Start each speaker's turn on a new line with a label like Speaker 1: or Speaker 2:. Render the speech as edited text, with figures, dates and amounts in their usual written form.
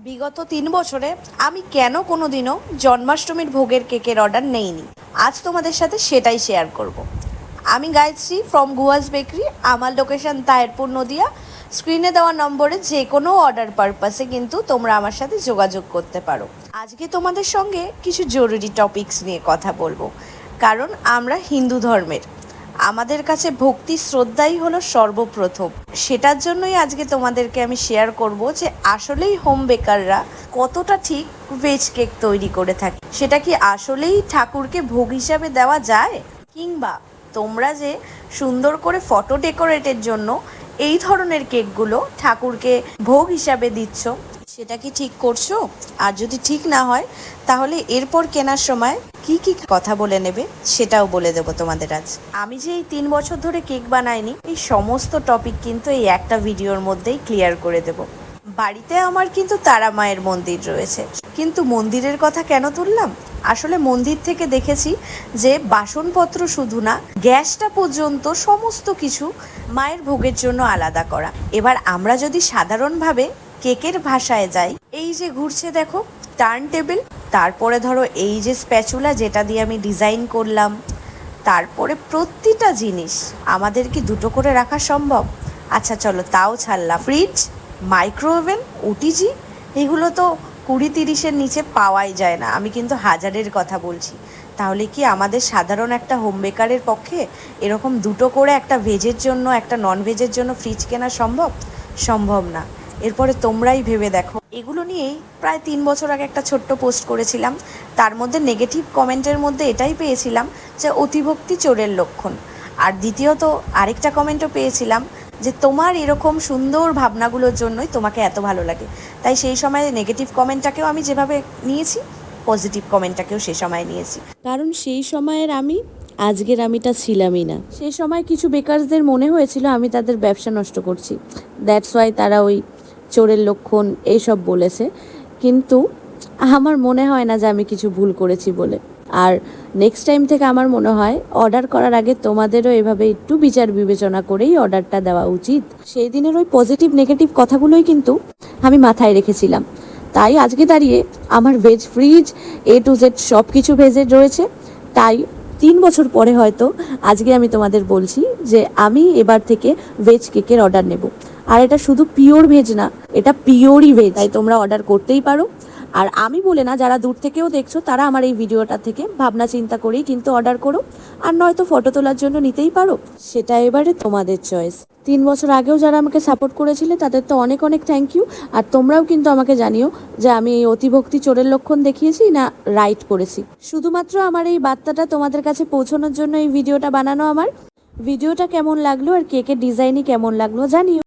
Speaker 1: বিগত 3 বছরে আমি কেন কোনোদিনও জন্মাষ্টমীর ভোগের কেকের অর্ডার নেইনি, আজ তোমাদের সাথে সেটাই শেয়ার করব। আমি গায়ত্রী ফ্রম গুয়াজ বেকারি। আমার লোকেশন তাহেরপুর নদিয়া। স্ক্রিনে দেওয়া নম্বরে যে কোনো অর্ডার পারপাসে কিন্তু তোমরা আমার সাথে যোগাযোগ করতে পারো। আজকে তোমাদের সঙ্গে কিছু জরুরি টপিকস নিয়ে কথা বলবো, কারণ আমরা হিন্দু ধর্মের, আমাদের কাছে ভক্তি শ্রদ্ধাই হলো সর্বপ্রথম। সেটার জন্যই আজকে তোমাদেরকে আমি শেয়ার করব যে আসলেই হোম বেকাররা কতটা ঠিক ভেজ কেক তৈরি করে থাকে। সেটা কি আসলেই ঠাকুরকে ভোগ হিসাবে দেওয়া যায়, কিংবা তোমরা যে সুন্দর করে ফটো ডেকোরেটের জন্য এই ধরনের কেকগুলো ঠাকুরকে ভোগ হিসাবে দিচ্ছ, সেটা কি ঠিক করছো? আর যদি ঠিক না হয় তাহলে এরপর কেনার সময় কি কি কথা বলে নেবে সেটাও বলে দেবো তোমাদের আজ। আমি যে এই 3 বছর ধরে কেক বানাইনি, এই সমস্ত টপিক কিন্তু এই একটা ভিডিওর মধ্যেই ক্লিয়ার করে দেব। বাড়িতে আমার কিন্তু তারা মায়ের মন্দির রয়েছে, কিন্তু মন্দিরের কথা কেন তুললাম? আসলে মন্দির থেকে দেখেছি যে বাসনপত্র শুধু না, গ্যাসটা পর্যন্ত সমস্ত কিছু মায়ের ভোগের জন্য আলাদা করা। এবার আমরা যদি সাধারণভাবে কেকের ভাষায় যাই, এই যে ঘুরছে দেখো টার্ন টেবিল, তারপরে ধরো এই যে স্প্যাচুলা যেটা দিয়ে আমি ডিজাইন করলাম, তারপরে প্রতিটা জিনিস আমাদের কি দুটো করে রাখা সম্ভব? আচ্ছা চলো তাও ছাড়লাম, ফ্রিজ, মাইক্রোওভেন, ওটিজি, এগুলো তো 20-30-এর নিচে পাওয়াই যায় না। আমি কিন্তু হাজারের কথা বলছি। তাহলে কি আমাদের সাধারণ একটা হোম বেকারের পক্ষে এরকম দুটো করে, একটা ভেজের জন্য একটা নন ভেজের জন্য ফ্রিজ কেনা সম্ভব? সম্ভব না। এরপরে তোমরাই ভেবে দেখো। এগুলো নিয়েই প্রায় 3 বছর আগে একটা ছোট্ট পোস্ট করেছিলাম। তার মধ্যে নেগেটিভ কমেন্টের মধ্যে এটাই পেয়েছিলাম যে অতিভক্তি চোরের লক্ষণ। আর দ্বিতীয়ত আরেকটা কমেন্টও পেয়েছিলাম যে তোমার এরকম সুন্দর ভাবনাগুলোর জন্যই তোমাকে এত ভালো লাগে। তাই সেই সময় নেগেটিভ কমেন্টটাকেও আমি যেভাবে নিয়েছি, পজিটিভ কমেন্টটাকেও সেই সময় নিয়েছি, কারণ সেই সময়ের আমি আজকের আমিটা ছিলামই না। সেই সময় কিছু বেকারসদের মনে হয়েছিল আমি তাদের ব্যবসা নষ্ট করছি, দ্যাটস ওয়াই তারা ওই চোরের লক্ষণ এইসব বলেছে। কিন্তু আমার মনে হয় না যে আমি কিছু ভুল করেছি বলে। আর নেক্সট টাইম থেকে আমার মনে হয় অর্ডার করার আগে তোমাদেরও এভাবে একটু বিচার বিবেচনা করেই অর্ডারটা দেওয়া উচিত। সেই দিনের ওই পজিটিভ নেগেটিভ কথাগুলোই কিন্তু আমি মাথায় রেখেছিলাম। তাই আজকে দাঁড়িয়ে আমার veg fridge A to Z সব কিছু ভেজের রয়েছে। তাই 3 বছর পরে হয়তো আজকে আমি তোমাদের বলছি যে আমি এবার থেকে ভেজ কেকের অর্ডার নেব। আর এটা শুধু পিওর ভেজ না, এটা পিওরই ভেজ। তাই তোমরা অর্ডার করতেই পারো। আর আমি বলে না, যারা দূর থেকেও দেখছো তারা আমার এই ভিডিওটা থেকে ভাবনা চিন্তা করেই কিন্তু অর্ডার করো। আর নয়তো ফটো তোলার জন্য নিতেই পারো, সেটা এবারে তোমাদের চয়েস। 3 বছর আগেও যারা আমাকে সাপোর্ট করেছিলে তাদের তো অনেক অনেক থ্যাংক ইউ। আর তোমরাও কিন্তু আমাকে জানিও যে আমি এই অতিভক্তি চোরের লক্ষণ দেখিয়েছি না রাইট করেছি। শুধুমাত্র আমার এই বার্তাটা তোমাদের কাছে পৌঁছানোর জন্য এই ভিডিওটা বানানো আমার। ভিডিওটা কেমন লাগলো আর কেকের ডিজাইনই কেমন লাগলো জানিও।